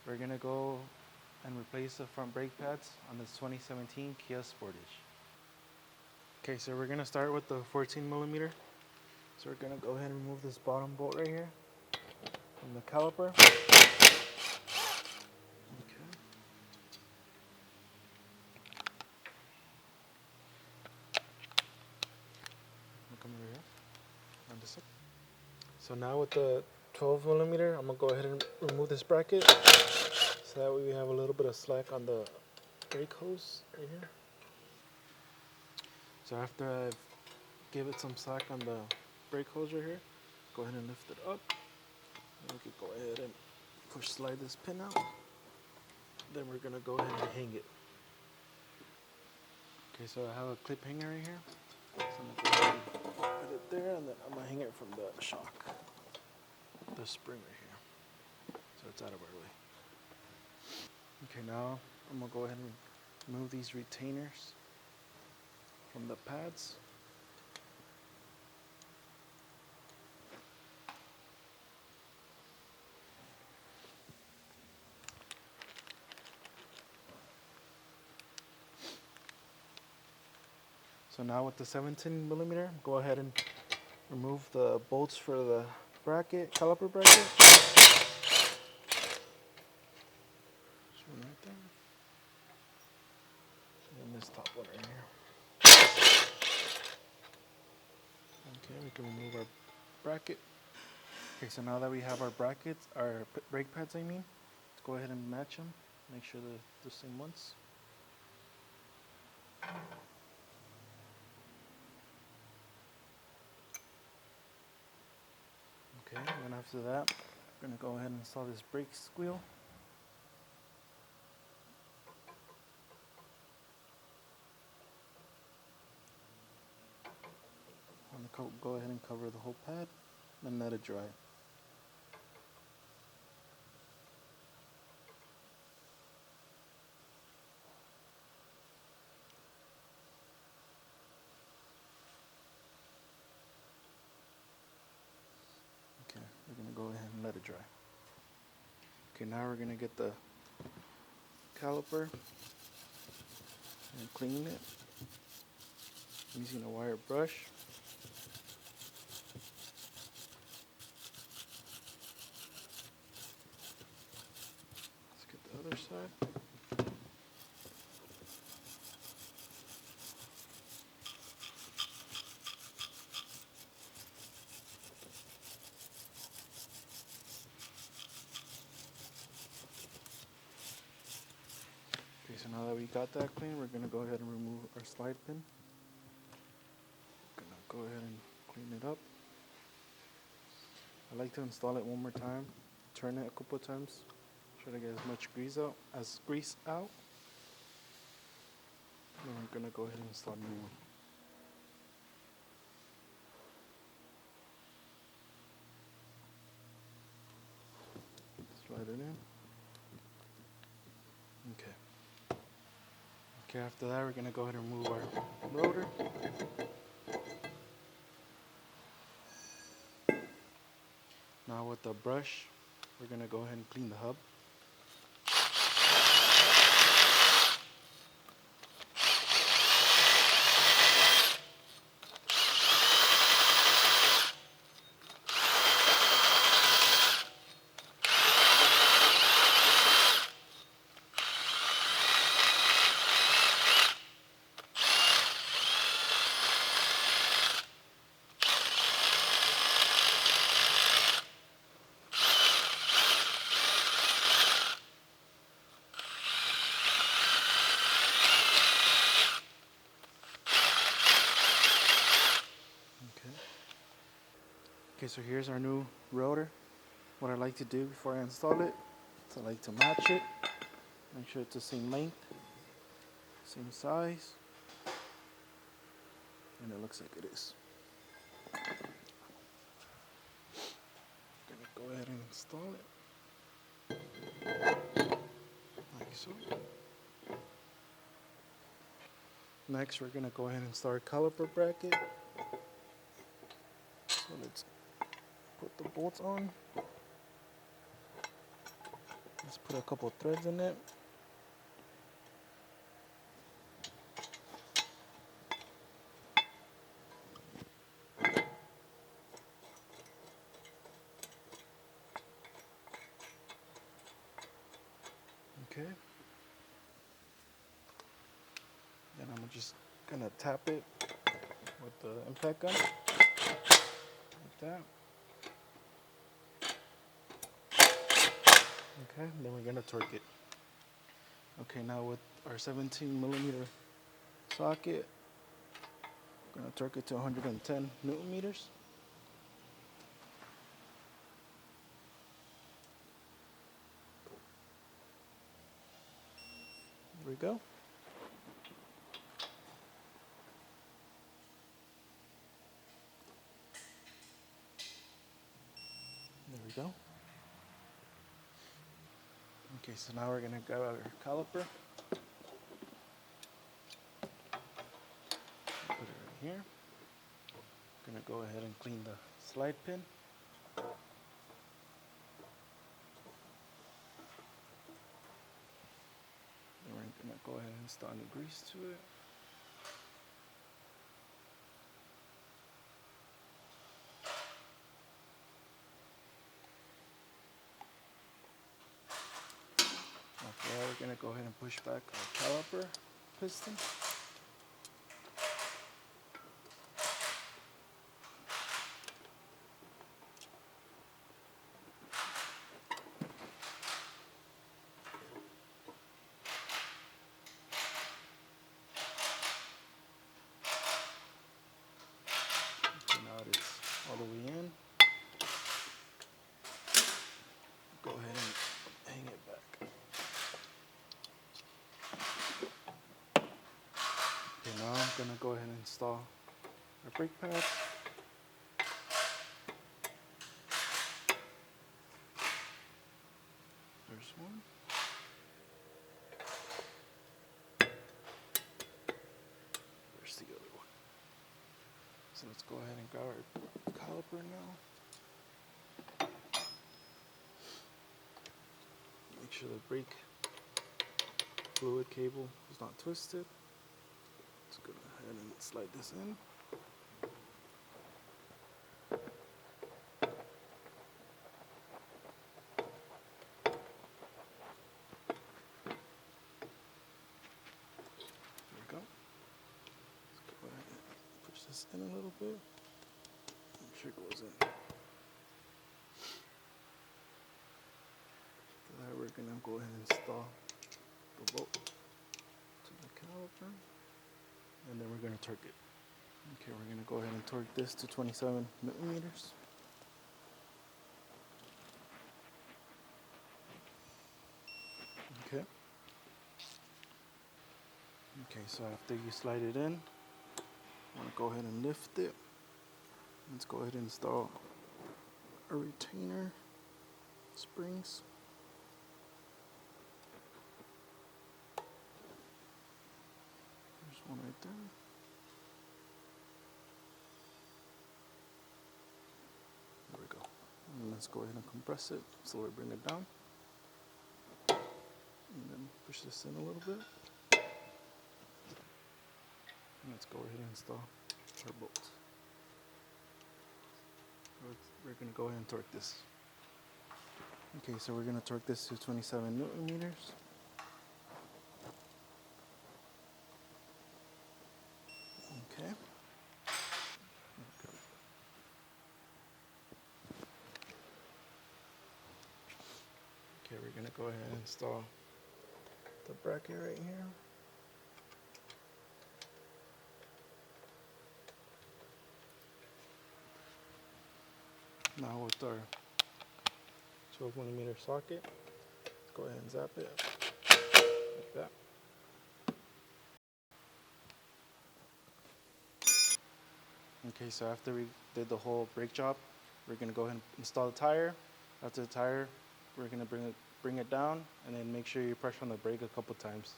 we're gonna go and replace the front brake pads on this 2017 Kia Sportage. Okay, so we're gonna start with the 14 millimeter. So we're gonna go ahead and remove this bottom bolt right here from the caliper. Okay. Come over here. On this side. So now with the 12 millimeter, I'm gonna go ahead and remove this bracket, so that way we have a little bit of slack on the brake hose right here. So after I've give it some slack on the brake hose right here, go ahead and lift it up. And we could go ahead and slide this pin out. Then we're gonna go ahead and hang it. Okay, so I have a clip hanger right here. So I'm gonna go ahead and put it there, and then I'm gonna hang it from the shock, the spring right here, so it's out of our way. Okay, now I'm gonna go ahead and remove these retainers from the pads. So now with the 17 millimeter, go ahead and remove the bolts for the bracket, caliper bracket. This one right there. And this top one right here. Okay, we can remove our bracket. Okay, so now that we have our brackets, our brake pads, let's go ahead and match them. Make sure they're the same ones. Okay, and then after that, we're gonna go ahead and install this brake squeal. I'm gonna go ahead and cover the whole pad, and let it dry. Okay, we're gonna go ahead and let it dry. Okay, now we're gonna get the caliper and clean it using a wire brush. Let's get the other side. Okay, so now that we got that clean, we're gonna go ahead and remove our slide pin. Gonna go ahead and clean it up. I like to install it one more time, turn it a couple of times, try to get as much grease out. Then we're gonna go ahead and install a new one. Slide it in. Okay. Okay, after that, we're gonna go ahead and remove our rotor. Now with the brush, we're gonna go ahead and clean the hub. Okay, so here's our new rotor. What I like to do before I install it is I like to match it, make sure it's the same length, same size, and it looks like it is. Gonna go ahead and install it, like so. Next, we're gonna go ahead and start caliper bracket. So let's put the bolts on. Let's put put a couple threads in it. Okay. Then I'm just gonna tap it with the impact gun, like that. Okay, then we're gonna torque it. Okay, now with our 17mm socket, we're gonna torque it to 110 Newton meters. There we go. There we go. Okay, so now we're gonna grab our caliper. Put it right here. Gonna go ahead and clean the slide pin. Then we're gonna go ahead and install new grease to it. After that, we're gonna go ahead and push back our caliper piston. Okay, now that it's all the way in, go ahead and hang it back. Okay, now I'm gonna go ahead and install our brake pads. There's one. There's the other one. So let's go ahead and grab our caliper now. Make sure the brake fluid cable is not twisted. Let's go ahead and slide this in. There we go. Let's go ahead and push this in a little bit. Make sure it goes in. After that, we're gonna go ahead and install the bolt to the caliper, and then we're gonna torque it. Okay, we're gonna go ahead and torque this to 27 Newton meters. Okay. Okay, so after you slide it in, I'm gonna go ahead and lift it. Let's go ahead and install a retainer springs. There's one right there. There we go. And let's go ahead and compress it, slowly bring it down. And then push this in a little bit. And let's go ahead and install our bolts. We're going to go ahead and torque this. Okay, so we're going to torque this to 27 Newton meters. Okay. Okay, we're going to go ahead and install the bracket right here. Now with our 12mm socket, let's go ahead and zap it like that. Okay, so after we did the whole brake job, we're gonna go ahead and install the tire. After the tire, we're gonna bring it down, and then make sure you press on the brake a couple times.